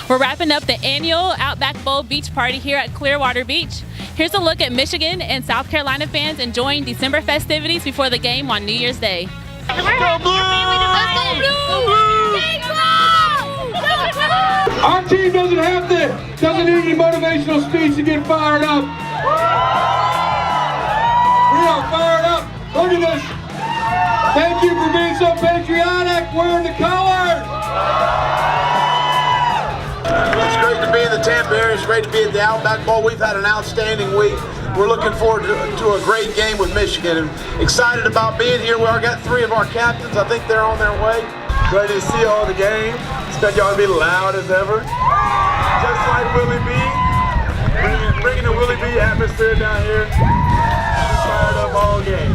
We're wrapping up the annual Outback Bowl beach party here at Clearwater Beach. Here's a look at Michigan and South Carolina fans enjoying December festivities before the game on New Year's Day. Go Blue! Our team doesn't need any motivational speech to get fired up. We are fired up. Look at this. Thank you for being so patriotic, wearing the colors. It's great to be in the Tampa area. It's great to be at the Outback Bowl. We've had an outstanding week. We're looking forward to a great game with Michigan and excited about being here. We already got 3 of our captains. I think they're on their way. Ready to see all the game. Expect y'all to be loud as ever. Just like Willie B. Bringing the Willie B atmosphere down here. Fired up all game.